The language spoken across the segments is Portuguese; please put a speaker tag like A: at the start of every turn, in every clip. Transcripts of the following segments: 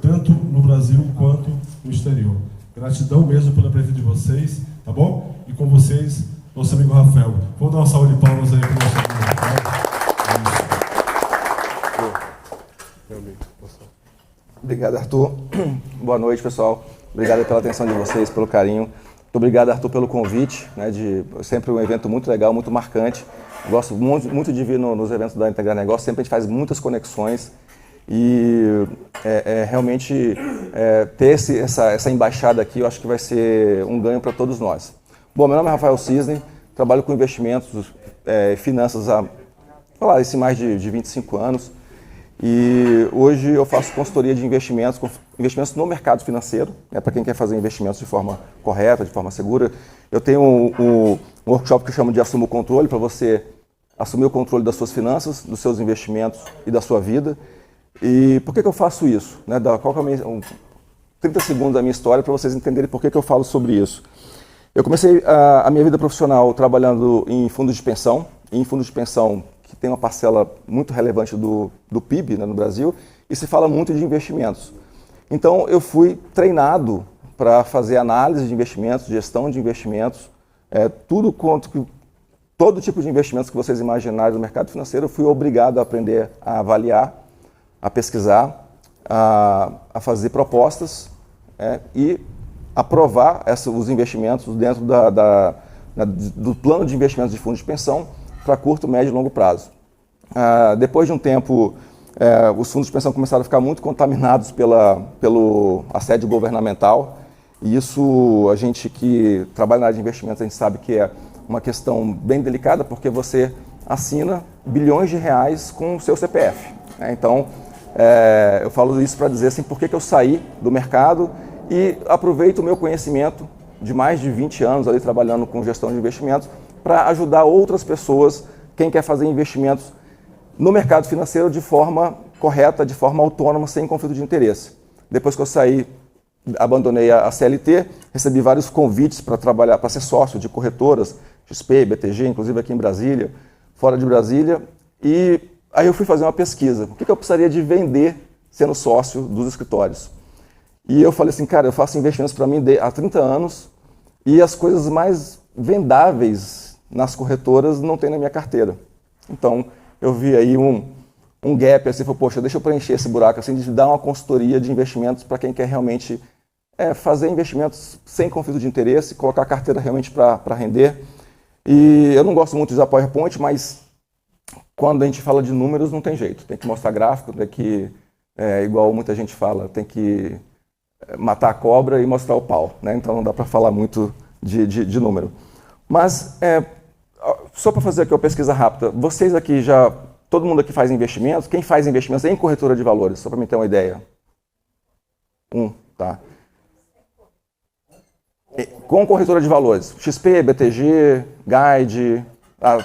A: tanto no Brasil quanto no exterior. Gratidão mesmo pela presença de vocês, tá bom? E com vocês, nosso amigo Rafael. Vamos dar uma salva de palmas aí para o nosso amigo Rafael.
B: Obrigado, Arthur. Boa noite, pessoal. Obrigado pela atenção de vocês, pelo carinho. Muito obrigado, Arthur, pelo convite. Sempre um evento muito legal, muito marcante. Gosto muito de vir nos eventos da Integrar Negócio. Sempre a gente faz muitas conexões. E realmente ter essa embaixada aqui, eu acho que vai ser um ganho para todos nós. Bom, meu nome é Rafael Cisne, trabalho com investimentos, finanças há mais de 25 anos. E hoje eu faço consultoria de investimentos no mercado financeiro, para quem quer fazer investimentos de forma correta, de forma segura. Eu tenho um workshop que eu chamo de Assuma o Controle, para você assumir o controle das suas finanças, dos seus investimentos e da sua vida. E por que eu faço isso? Qual que é 30 segundos da minha história para vocês entenderem por que eu falo sobre isso. Eu comecei a minha vida profissional trabalhando em fundos de pensão, que tem uma parcela muito relevante do PIB no Brasil, e se fala muito de investimentos. Então eu fui treinado para fazer análise de investimentos, gestão de investimentos, todo tipo de investimentos que vocês imaginarem no mercado financeiro, eu fui obrigado a aprender a avaliar, a pesquisar, a fazer propostas e aprovar os investimentos dentro do plano de investimentos de fundos de pensão para curto, médio e longo prazo. Depois de um tempo, os fundos de pensão começaram a ficar muito contaminados pelo assédio governamental, e isso, a gente que trabalha na área de investimentos, a gente sabe que é uma questão bem delicada, porque você assina bilhões de reais com o seu CPF. Então, eu falo isso para dizer assim, por que eu saí do mercado e aproveito o meu conhecimento de mais de 20 anos ali trabalhando com gestão de investimentos para ajudar outras pessoas, quem quer fazer investimentos no mercado financeiro de forma correta, de forma autônoma, sem conflito de interesse. Depois que eu saí, abandonei a CLT, recebi vários convites para trabalhar, para ser sócio de corretoras, XP, BTG, inclusive aqui em Brasília, fora de Brasília, e aí eu fui fazer uma pesquisa. O que eu precisaria de vender sendo sócio dos escritórios? E eu falei assim, cara, eu faço investimentos para mim há 30 anos e as coisas mais vendáveis nas corretoras não tem na minha carteira. Então, eu vi aí um gap, assim, falei, poxa, deixa eu preencher esse buraco, assim, de dar uma consultoria de investimentos para quem quer realmente fazer investimentos sem conflito de interesse, colocar a carteira realmente para render. E eu não gosto muito de usar PowerPoint, mas quando a gente fala de números, não tem jeito. Tem que mostrar gráfico, tem que, igual muita gente fala, tem que matar a cobra e mostrar o pau, Então não dá para falar muito de número. Mas, só para fazer aqui uma pesquisa rápida, vocês aqui todo mundo aqui faz investimentos? Quem faz investimentos em corretora de valores? Só para me ter uma ideia. Tá. Com corretora de valores, XP, BTG, Guide,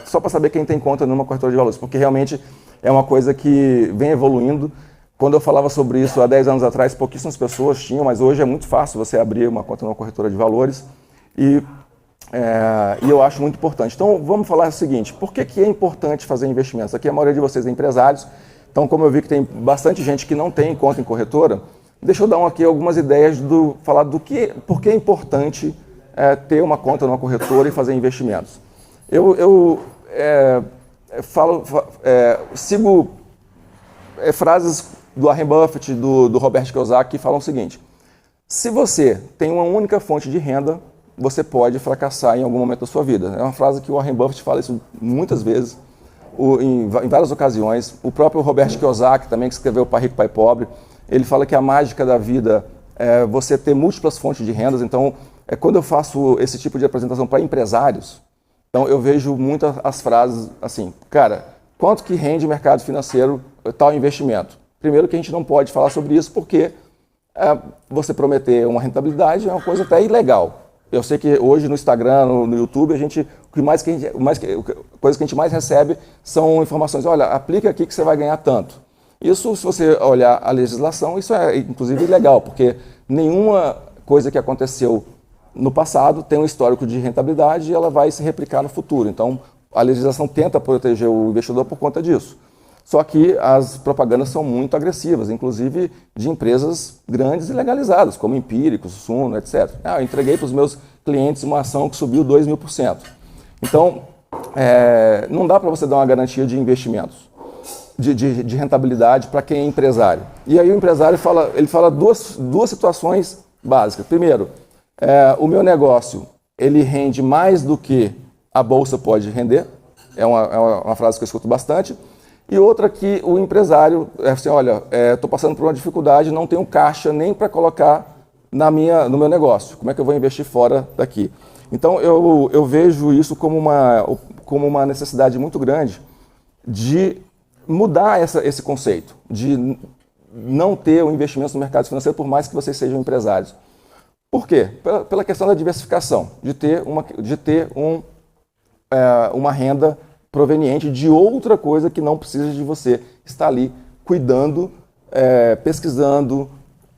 B: só para saber quem tem conta numa corretora de valores, porque realmente é uma coisa que vem evoluindo. Quando eu falava sobre isso há 10 anos atrás, pouquíssimas pessoas tinham, mas hoje é muito fácil você abrir uma conta numa corretora de valores e eu acho muito importante. Então vamos falar o seguinte, por que é importante fazer investimentos? Aqui a maioria de vocês é empresários, então como eu vi que tem bastante gente que não tem conta em corretora, deixa eu dar aqui algumas ideias falar por que é importante ter uma conta numa corretora e fazer investimentos. Eu sigo frases do Warren Buffett, do Robert Kiyosaki, que falam o seguinte, se você tem uma única fonte de renda, você pode fracassar em algum momento da sua vida. É uma frase que o Warren Buffett fala isso muitas vezes, em várias ocasiões. O próprio Robert Kiyosaki, também, que escreveu Pai Rico, Pai Pobre, ele fala que a mágica da vida é você ter múltiplas fontes de rendas. Então, quando eu faço esse tipo de apresentação para empresários, então eu vejo muitas as frases assim, cara, quanto que rende o mercado financeiro tal investimento? Primeiro que a gente não pode falar sobre isso porque você prometer uma rentabilidade é uma coisa até ilegal. Eu sei que hoje no Instagram, no YouTube, coisas que a gente mais recebe são informações, olha, aplica aqui que você vai ganhar tanto. Isso, se você olhar a legislação, isso é inclusive ilegal, porque nenhuma coisa que aconteceu no passado tem um histórico de rentabilidade e ela vai se replicar no futuro. Então, a legislação tenta proteger o investidor por conta disso. Só que as propagandas são muito agressivas, inclusive de empresas grandes e legalizadas, como Empíricos, Suno, etc. Eu entreguei para os meus clientes uma ação que subiu 2.000%. Então, não dá para você dar uma garantia de investimentos, de rentabilidade para quem é empresário. E aí o empresário fala duas situações básicas. Primeiro, o meu negócio ele rende mais do que a bolsa pode render. É uma frase que eu escuto bastante. E outra que o empresário, assim, olha, estou passando por uma dificuldade, não tenho caixa nem para colocar no meu negócio. Como é que eu vou investir fora daqui? Então, eu vejo isso como uma necessidade muito grande de mudar esse conceito, de não ter o investimento no mercado financeiro, por mais que vocês sejam empresários. Por quê? Pela questão da diversificação, de ter uma renda proveniente de outra coisa que não precisa de você estar ali cuidando, pesquisando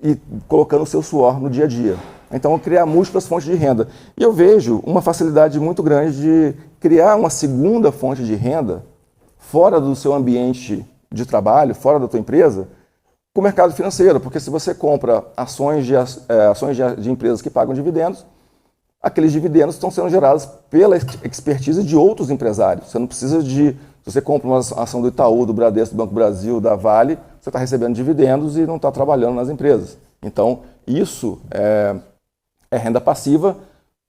B: e colocando o seu suor no dia a dia. Então, criar múltiplas fontes de renda. E eu vejo uma facilidade muito grande de criar uma segunda fonte de renda fora do seu ambiente de trabalho, fora da tua empresa, com o mercado financeiro. Porque se você compra ações de empresas que pagam dividendos, aqueles dividendos estão sendo gerados pela expertise de outros empresários. Você não precisa se você compra uma ação do Itaú, do Bradesco, do Banco do Brasil, da Vale, você está recebendo dividendos e não está trabalhando nas empresas. Então, isso é renda passiva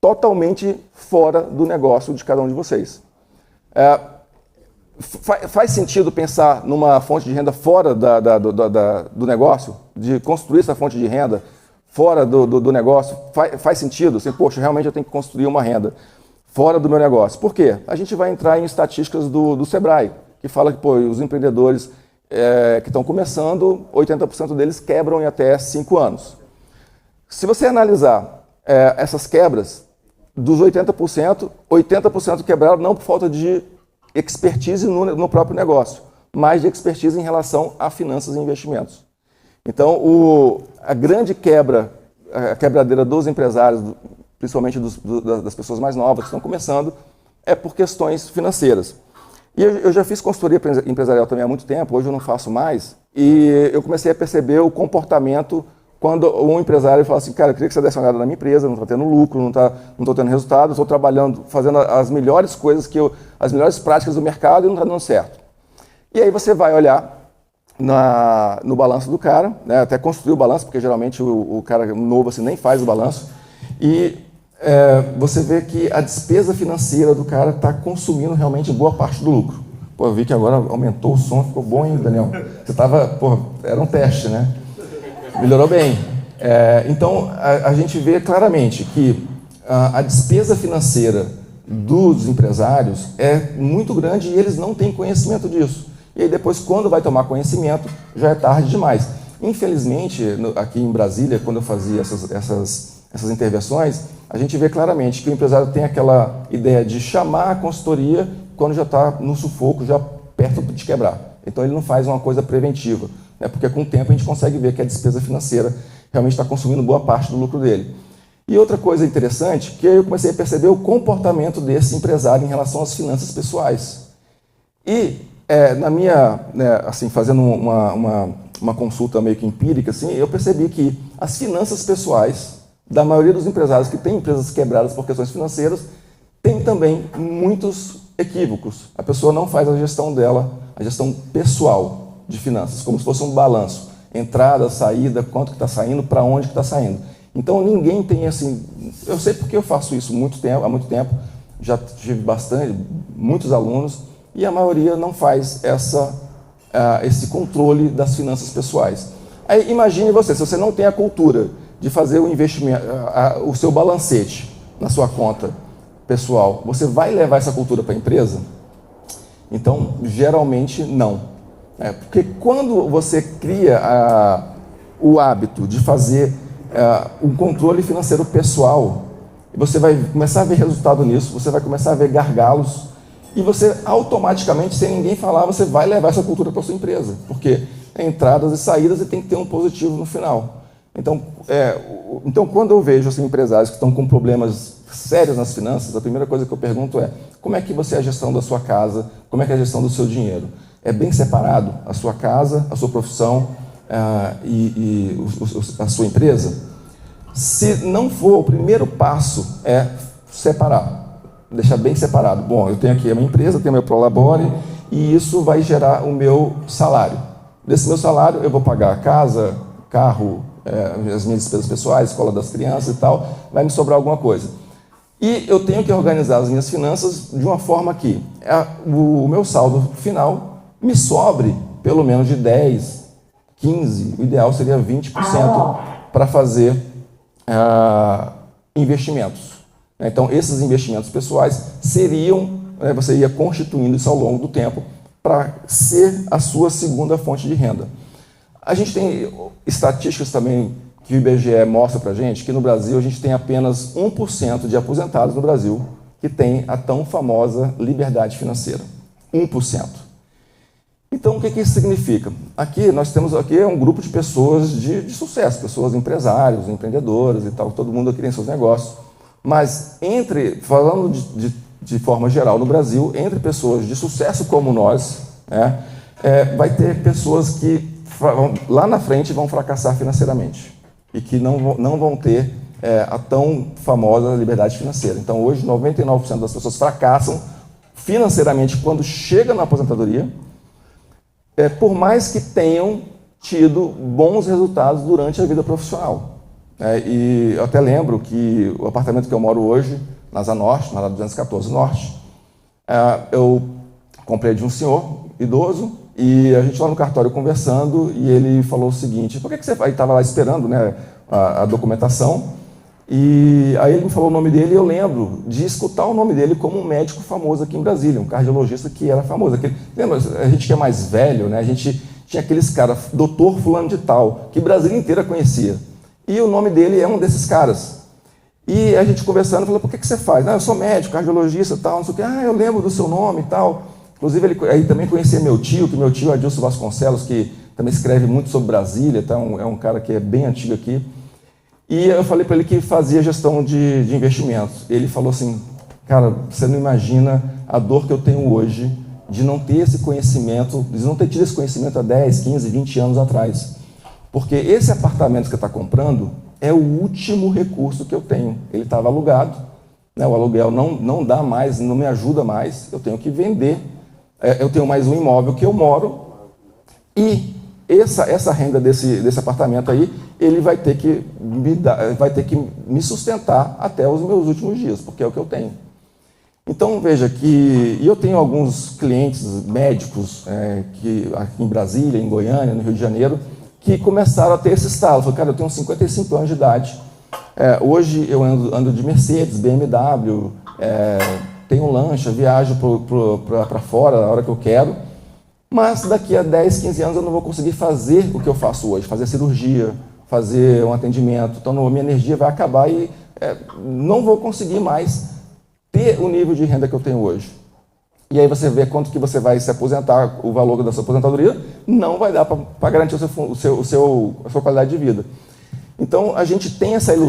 B: totalmente fora do negócio de cada um de vocês. Faz sentido pensar numa fonte de renda fora do negócio, de construir essa fonte de renda fora do negócio? Faz sentido? Assim, poxa, realmente eu tenho que construir uma renda fora do meu negócio. Por quê? A gente vai entrar em estatísticas do Sebrae, que fala que os empreendedores que estão começando, 80% deles quebram em até 5 anos. Se você analisar essas quebras, dos 80% quebraram não por falta de expertise no próprio negócio, mas de expertise em relação a finanças e investimentos. Então, a grande quebradeira dos empresários, principalmente das pessoas mais novas que estão começando, é por questões financeiras. E eu já fiz consultoria empresarial também há muito tempo, hoje eu não faço mais, e eu comecei a perceber o comportamento quando um empresário fala assim, cara, eu queria que você desse uma olhada na minha empresa, não estou tendo lucro, não estou tendo resultado, estou trabalhando, fazendo as melhores coisas, as melhores práticas do mercado e não está dando certo. E aí você vai olhar no balanço do cara, né, até construir o balanço, porque geralmente o cara novo assim, nem faz o balanço, e você vê que a despesa financeira do cara está consumindo realmente boa parte do lucro. Pô, eu vi que agora aumentou o som, ficou bom, hein, Daniel? Você estava, era um teste, né? Melhorou bem. Então, a gente vê claramente que a despesa financeira dos empresários é muito grande e eles não têm conhecimento disso. E aí depois, quando vai tomar conhecimento, já é tarde demais. Infelizmente, aqui em Brasília, quando eu fazia essas intervenções, a gente vê claramente que o empresário tem aquela ideia de chamar a consultoria quando já está no sufoco, já perto de quebrar. Então, ele não faz uma coisa preventiva, né? Porque com o tempo a gente consegue ver que a despesa financeira realmente está consumindo boa parte do lucro dele. E outra coisa interessante, que eu comecei a perceber o comportamento desse empresário em relação às finanças pessoais. E na minha, assim, fazendo uma consulta meio que empírica, assim, eu percebi que as finanças pessoais da maioria dos empresários que têm empresas quebradas por questões financeiras tem também muitos equívocos. A pessoa não faz a gestão dela, a gestão pessoal de finanças, como se fosse um balanço. Entrada, saída, quanto que está saindo, para onde que está saindo. Então, ninguém tem assim... Eu sei porque eu faço isso há muito tempo, já tive muitos alunos, e a maioria não faz esse controle das finanças pessoais. Aí, imagine você, se você não tem a cultura de fazer o investimento, o seu balancete na sua conta pessoal, você vai levar essa cultura para a empresa? Então, geralmente, não. Porque quando você cria o hábito de fazer um controle financeiro pessoal, você vai começar a ver resultado nisso, você vai começar a ver gargalos, e você automaticamente, sem ninguém falar, você vai levar essa cultura para a sua empresa, porque é entradas e saídas e tem que ter um positivo no final. Então, quando eu vejo assim, empresários que estão com problemas sérios nas finanças, a primeira coisa que eu pergunto é: como é que você é a gestão da sua casa? Como é que é a gestão do seu dinheiro? É bem separado a sua casa, a sua profissão e a sua empresa? Se não for, o primeiro passo é separar, deixar bem separado. Bom, eu tenho aqui a minha empresa, tenho meu Prolabore e isso vai gerar o meu salário. Desse meu salário eu vou pagar a casa, carro, as minhas despesas pessoais, escola das crianças e tal, vai me sobrar alguma coisa. E eu tenho que organizar as minhas finanças de uma forma que o meu saldo final me sobre pelo menos de 10, 15, o ideal seria 20% para fazer investimentos. Então, esses investimentos pessoais seriam, você ia constituindo isso ao longo do tempo para ser a sua segunda fonte de renda. A gente tem estatísticas também que o IBGE mostra para a gente que no Brasil a gente tem apenas 1% de aposentados no Brasil que tem a tão famosa liberdade financeira. 1%. Então, o que isso significa? Aqui nós temos um grupo de pessoas de sucesso, pessoas empresários, empreendedoras e tal, todo mundo aqui tem seus negócios. Mas falando de forma geral no Brasil, entre pessoas de sucesso como nós, vai ter pessoas que lá na frente vão fracassar financeiramente e que não vão ter a tão famosa liberdade financeira. Então, hoje, 99% das pessoas fracassam financeiramente quando chegam na aposentadoria, por mais que tenham tido bons resultados durante a vida profissional. E eu até lembro que o apartamento que eu moro hoje, na Asa Norte, na 214 Norte, eu comprei de um senhor idoso, e a gente lá no cartório conversando, e ele falou o seguinte: por que você vai? Estava lá esperando, né, a documentação, e aí ele me falou o nome dele, e eu lembro de escutar o nome dele como um médico famoso aqui em Brasília, um cardiologista que era famoso. Lembra, a gente que é mais velho, né, a gente tinha aqueles caras, doutor fulano de tal, que Brasília inteira conhecia, e o nome dele é um desses caras. E a gente conversando, falou: por que você faz? Eu sou médico, cardiologista e tal, não sei o quê. Eu lembro do seu nome e tal. Inclusive, ele aí também conhecia meu tio, é Adilson Vasconcelos, que também escreve muito sobre Brasília, tá? É um cara que é bem antigo aqui. E eu falei para ele que fazia gestão de investimentos. Ele falou assim: cara, você não imagina a dor que eu tenho hoje de não ter esse conhecimento, de não ter tido esse conhecimento há 10, 15, 20 anos atrás. Porque esse apartamento que você está comprando é o último recurso que eu tenho. Ele estava alugado, né? O aluguel não dá mais, não me ajuda mais, eu tenho que vender. Eu tenho mais um imóvel que eu moro e essa renda desse apartamento aí, ele vai ter que me sustentar até os meus últimos dias, porque é o que eu tenho. Então, veja que eu tenho alguns clientes médicos que aqui em Brasília, em Goiânia, no Rio de Janeiro, que começaram a ter esse estalo. Falaram: cara, eu tenho 55 anos de idade, hoje eu ando de Mercedes, BMW, tenho lancha, viajo para fora a hora que eu quero, mas daqui a 10, 15 anos eu não vou conseguir fazer o que eu faço hoje, fazer cirurgia, fazer um atendimento, então minha energia vai acabar e não vou conseguir mais ter o nível de renda que eu tenho hoje. E aí você vê quanto que você vai se aposentar, o valor da sua aposentadoria, não vai dar para garantir a sua qualidade de vida. Então a gente tem essa ilusão